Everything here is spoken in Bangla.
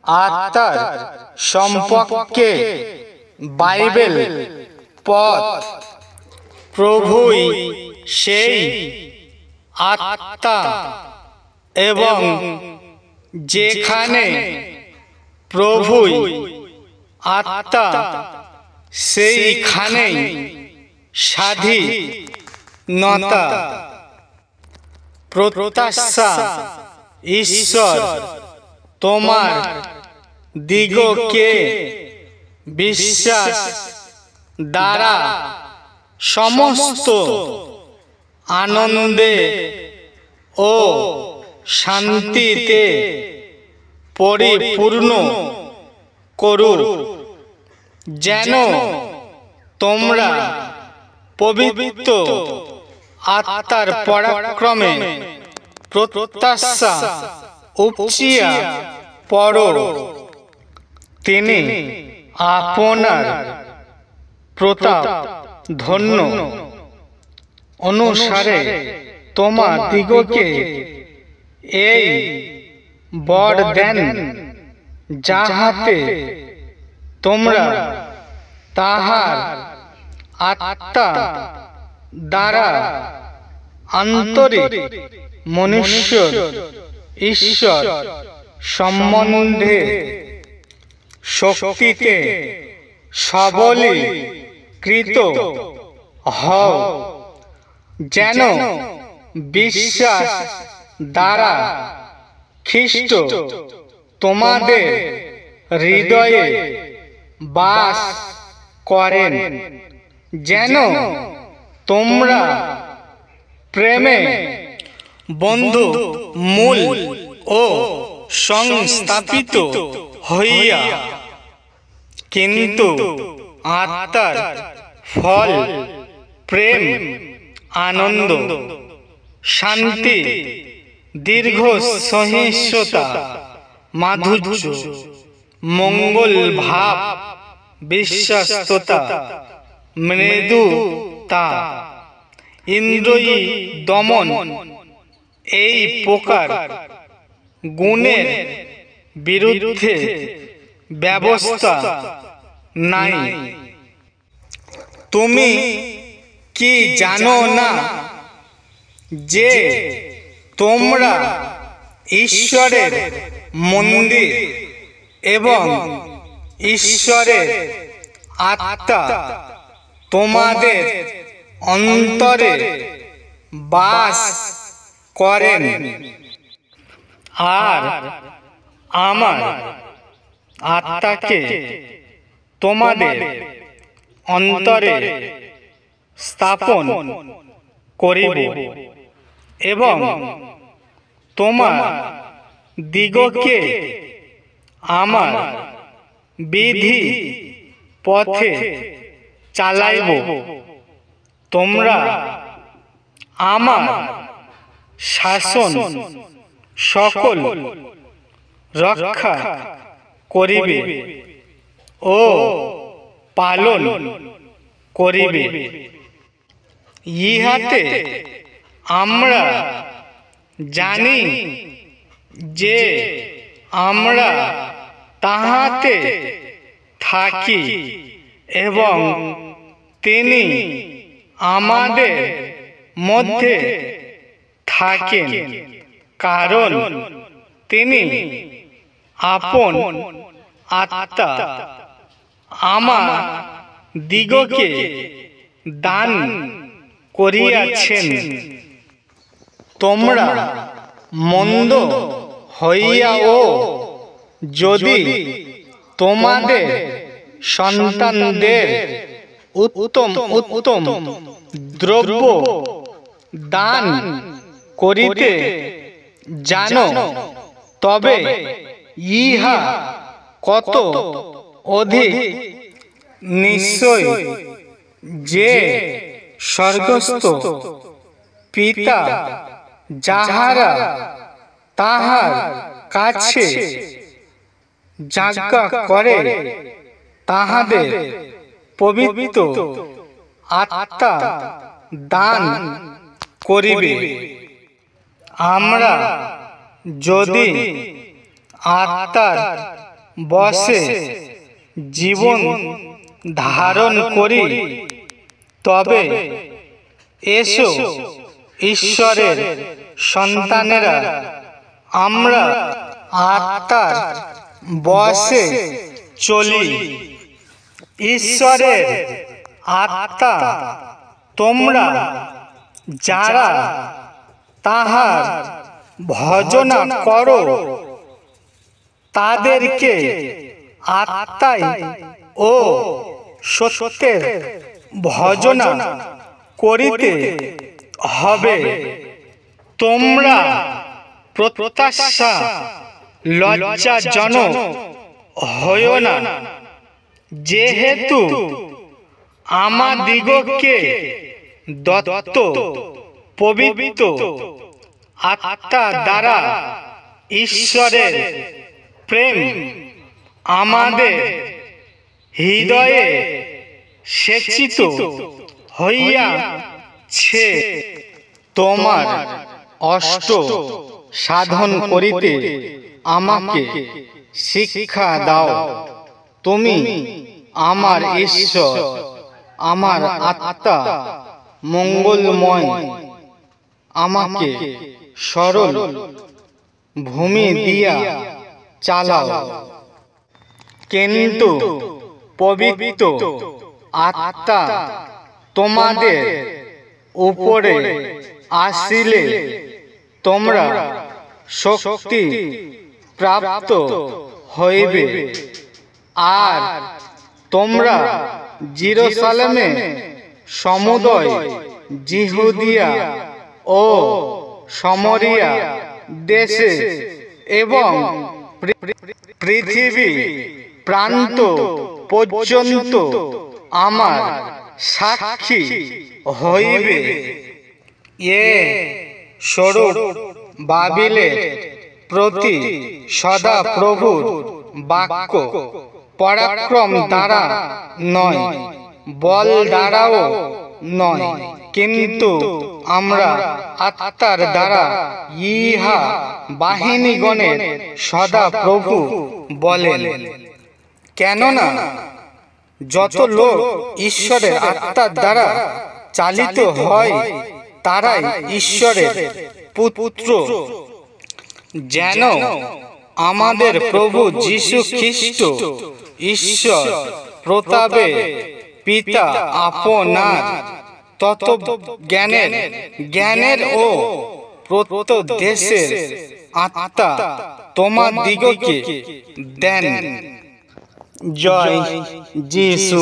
আত্মার সম্পর্কে বাইবেল পথ। প্রভুই সেই আত্মা এবং যেখানে প্রভুই আত্মা সেইখানেই স্বাধীনতা। প্রত্যাশা ঈশ্বর তোমার দিগকে বিশ্বাস দ্বারা সমস্ত আনন্দে ও শান্তিতে পরিপূর্ণ করুন, যেন তোমরা পবিত্র আত্মার পরাক্রমে প্রত্যাশা উপচিয়া পড়ো। তিনি আপনার প্রতাপ ধন্য অনুসারে তোমার দিগকে এই বর দেন, যাহাতে তোমরা তাহার আত্মা দ্বারা আন্তরিক মনুষ্য ঈশ্বর সম্বন্ধে শক্তিতে সবলীকৃত হও, যেন বিশ্বাস দ্বারা খ্রিস্ট তোমাদের হৃদয়ে বাস করেন, যেন তোমরা প্রেমে বন্ধু মূল ও সংস্থাপিত হইয়া কিন্তু আত্মার ফল প্রেম, আনন্দ, শান্তি, দীর্ঘ সহিষ্ণুতা, মাধুর্য, মঙ্গল ভাব, বিশ্বাসতা, মৃদুতা, ইন্দ্রিয় দমন, এই প্রকার গুণের বিরুদ্ধে ব্যবস্থা নাই। তুমি কি জানো না যে তোমরা ঈশ্বরের মন্দির এবং ঈশ্বরের আত্মা তোমাদের অন্তরে বাস করেন? আর আমার আত্মাকে তোমাদের অন্তরে স্থাপন করিব এবং তোমার দিগকে আমার বিধি পথে চালাইব। তোমরা আমার শাসন সকল রক্ষা করিবে ও পালন করিবে। ইহাতে আমরা জানি যে আমরা তাহাতে থাকি এবং তিনি আমাদের মধ্যে থাকেন, কারণ তিনি আপন আত্মা আমার দিগকে দান করিয়াছেন। তোমরা মন্দ হইয়াও যদি তোমাদের সন্তানদের উত্তম উত্তম দ্রব্য দান করিতে জানো, তবে ইহা কত অধিক নিশ্চয় যে স্বর্গস্থ পিতা যাহারা তাহার কাছে যাজ্ঞা করে তাহাদের পবিত্র আত্মা দান করিবে। আমরা যদি আত্মার বসে জীবন ধারণ করি, তবে এসো ঈশ্বরের সন্তানেরা, আমরা আত্মার বসে চলি। ঈশ্বরের আত্মা তোমরা যারা তাহার ভজনা করো, তাদেরকে আত্মায় ও সত্যের ভজনা করিতে হবে। তোমরা প্রত্যাশা লজ্জাজনক হইও না, যেহেতু আমাদিগকে দত্ত পবিত্র আত্মা দ্বারা ঈশ্বরের প্রেম আমাদের হৃদয়ে সেচিত হইয়াছে। তোমার অষ্ট সাধন করিতে আমাকে শিক্ষা দাও। তুমি আমার ঈশ্বর, আমার আত্মা মঙ্গলময়। আমাকে সরল ভূমি দিয়া চালাও, কিন্তু পবিত্র আত্মা তোমাদের উপরে আসিলে তোমরা শক্তি প্রাপ্ত হইবে। আর তোমরা জেরুজালেমে সমুদয় জিহুদিয়া ও সামরিয়া দেশে এবং পৃথিবী প্রান্ত পর্যন্ত আমার সাক্ষী হইবে। এ স্বরূপ বাবিলের প্রতি সদা প্রভুর বাক্য পরাক্রম দ্বারা নয়, বল দ্বারাও নয়, কিন্তু আমরা আত্মার দ্বারা ইহা বাহিনীগণের সদা প্রভু বলেন। কেননা যত লোক ঈশ্বরের আত্মার দ্বারা চালিত হয়, তারাই ঈশ্বরের পুত্র। যেন আমাদের প্রভু যীশু খ্রিস্ট ঈশ্বর প্রতাপে পিতা আপনার জ্ঞানের ও প্রত্যদেশের আত্মা তোমাদিগকে দেন। জয় যীশু।